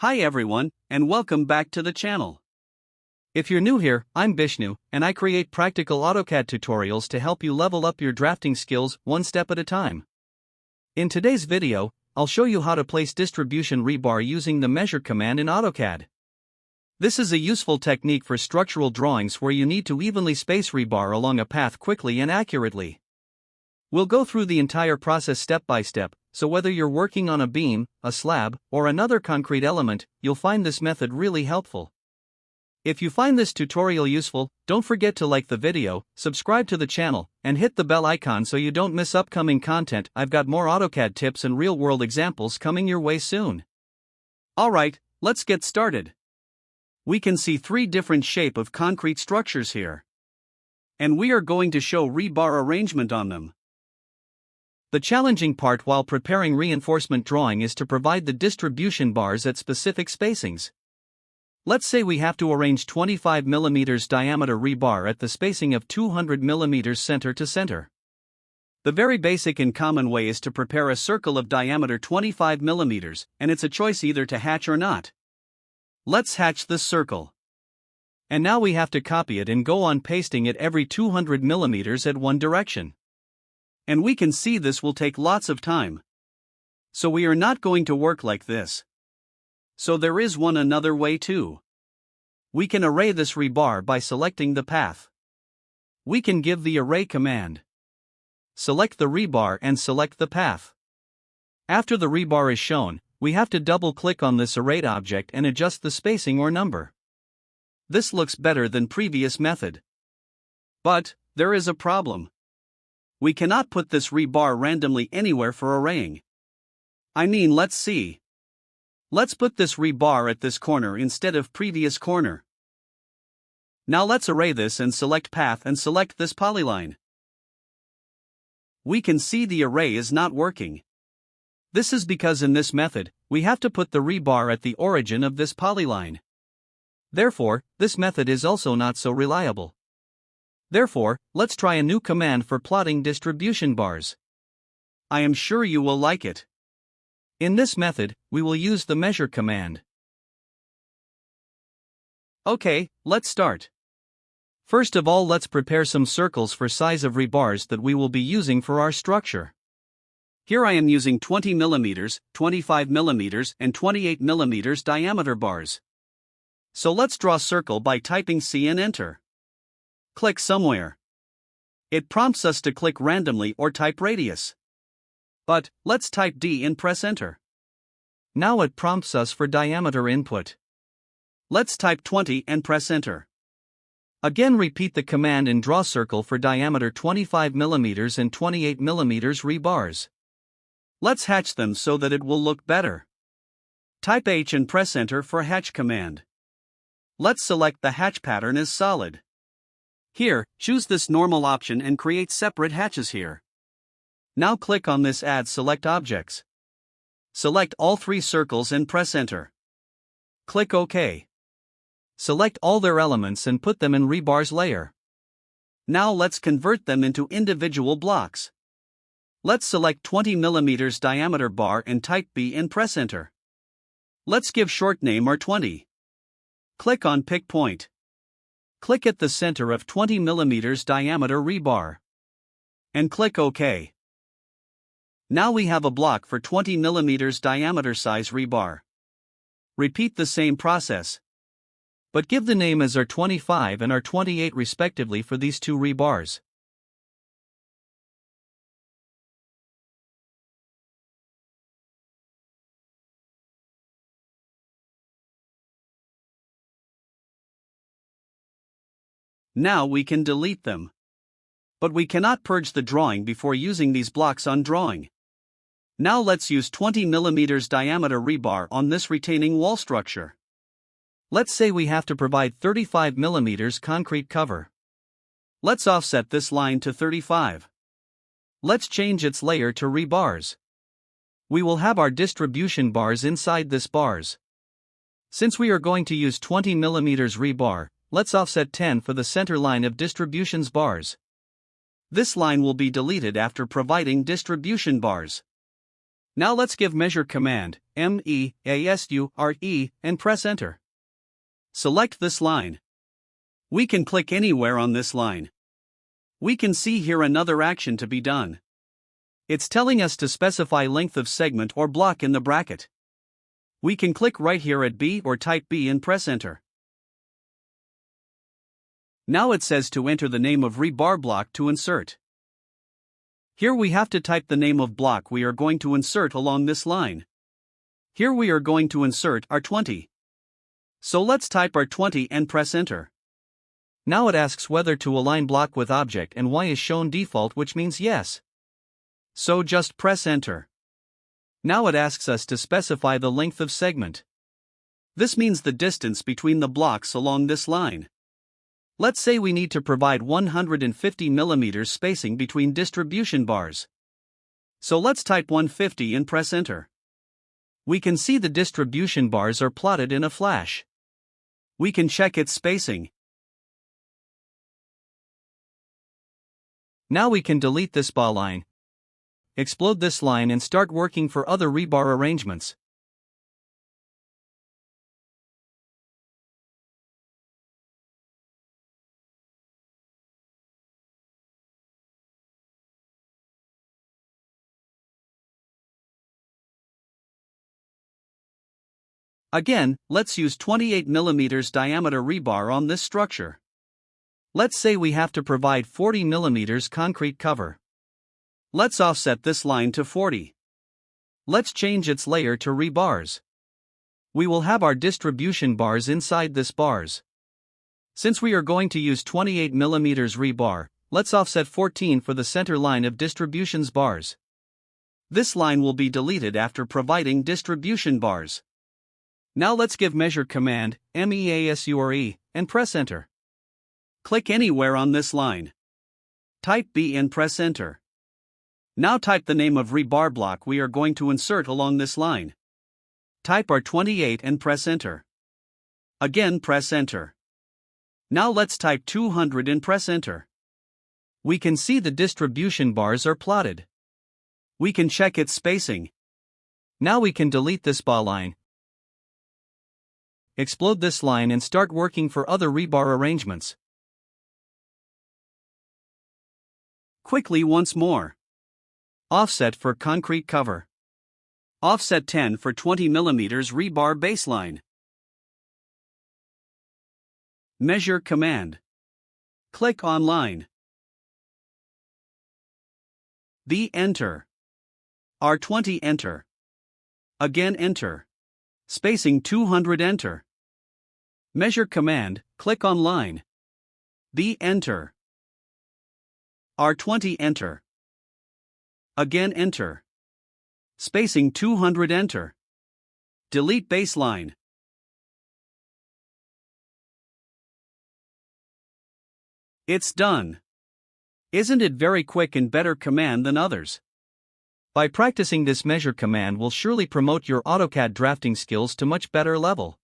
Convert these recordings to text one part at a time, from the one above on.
Hi everyone, and welcome back to the channel. If you're new here, I'm Bishnu, and I create practical AutoCAD tutorials to help you level up your drafting skills one step at a time. In today's video, I'll show you how to place distribution rebar using the measure command in AutoCAD. This is a useful technique for structural drawings where you need to evenly space rebar along a path quickly and accurately. We'll go through the entire process step by step, so whether you're working on a beam, a slab, or another concrete element, you'll find this method really helpful. If you find this tutorial useful, don't forget to like the video, subscribe to the channel, and hit the bell icon so you don't miss upcoming content. I've got more AutoCAD tips and real-world examples coming your way soon. Alright, let's get started. We can see three different shapes of concrete structures here. And we are going to show rebar arrangement on them. The challenging part while preparing reinforcement drawing is to provide the distribution bars at specific spacings. Let's say we have to arrange 25 mm diameter rebar at the spacing of 200 mm center to center. The very basic and common way is to prepare a circle of diameter 25 mm, and it's a choice either to hatch or not. Let's hatch this circle. And now we have to copy it and go on pasting it every 200 mm at one direction. And we can see this will take lots of time. So we are not going to work like this. So there is another way too. We can array this rebar by selecting the path. We can give the array command. Select the rebar and select the path. After the rebar is shown, we have to double-click on this arrayed object and adjust the spacing or number. This looks better than previous method. But there is a problem. We cannot put this rebar randomly anywhere for arraying. Let's see. Let's put this rebar at this corner instead of previous corner. Now let's array this and select path and select this polyline. We can see the array is not working. This is because in this method, we have to put the rebar at the origin of this polyline. Therefore, this method is also not so reliable. Therefore, let's try a new command for plotting distribution bars. I am sure you will like it. In this method, we will use the measure command. Okay, let's start. First of all, let's prepare some circles for size of rebars that we will be using for our structure. Here I am using 20 mm, 25 mm, and 28 mm diameter bars. So let's draw circle by typing C and enter. Click somewhere. It prompts us to click randomly or type radius. But let's type D and press enter. Now it prompts us for diameter input. Let's type 20 and press enter. Again repeat the command and draw circle for diameter 25 mm and 28 mm rebars. Let's hatch them so that it will look better. Type H and press enter for hatch command. Let's select the hatch pattern as solid. Here, choose this normal option and create separate hatches here. Now click on this Add Select Objects. Select all three circles and press enter. Click OK. Select all their elements and put them in rebars layer. Now let's convert them into individual blocks. Let's select 20 mm diameter bar and type B and press enter. Let's give short name R20. Click on Pick Point. Click at the center of 20 mm diameter rebar. And click OK. Now we have a block for 20 mm diameter size rebar. Repeat the same process. But give the name as R25 and R28 respectively for these two rebars. Now we can delete them. But we cannot purge the drawing before using these blocks on drawing. Now let's use 20 mm diameter rebar on this retaining wall structure. Let's say we have to provide 35 mm concrete cover. Let's offset this line to 35. Let's change its layer to rebars. We will have our distribution bars inside this bars. Since we are going to use 20 mm rebar, let's offset 10 for the center line of distributions bars. This line will be deleted after providing distribution bars. Now let's give measure command, MEASURE, and press enter. Select this line. We can click anywhere on this line. We can see here another action to be done. It's telling us to specify length of segment or block in the bracket. We can click right here at B or type B and press enter. Now it says to enter the name of rebar block to insert. Here we have to type the name of block we are going to insert along this line. Here we are going to insert R20. So let's type R20 and press enter. Now it asks whether to align block with object and Y is shown default, which means yes. So just press enter. Now it asks us to specify the length of segment. This means the distance between the blocks along this line. Let's say we need to provide 150 mm spacing between distribution bars. So let's type 150 and press enter. We can see the distribution bars are plotted in a flash. We can check its spacing. Now we can delete this bar line, explode this line and start working for other rebar arrangements. Again, let's use 28 mm diameter rebar on this structure. Let's say we have to provide 40 mm concrete cover. Let's offset this line to 40. Let's change its layer to rebars. We will have our distribution bars inside this bars. Since we are going to use 28 mm rebar, let's offset 14 for the center line of distributions bars. This line will be deleted after providing distribution bars. Now let's give measure command, MEASURE, and press enter. Click anywhere on this line. Type B and press enter. Now type the name of rebar block we are going to insert along this line. Type R28 and press enter. Again press enter. Now let's type 200 and press enter. We can see the distribution bars are plotted. We can check its spacing. Now we can delete this bar line, explode this line and start working for other rebar arrangements. Quickly once more. Offset for concrete cover. Offset 10 for 20 mm rebar baseline. Measure command. Click on line. B enter. R20 enter. Again enter. Spacing 200 enter. Measure command, click on line. B enter. R20 enter. Again enter. Spacing 200 enter. Delete baseline. It's done. Isn't it very quick and better command than others? By practicing this measure command will surely promote your AutoCAD drafting skills to much better level.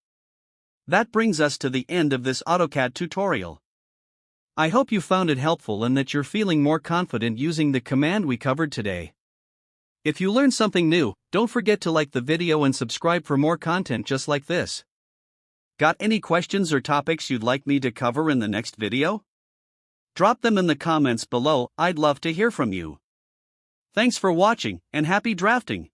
That brings us to the end of this AutoCAD tutorial. I hope you found it helpful and that you're feeling more confident using the command we covered today. If you learned something new, don't forget to like the video and subscribe for more content just like this. Got any questions or topics you'd like me to cover in the next video? Drop them in the comments below, I'd love to hear from you. Thanks for watching, and happy drafting!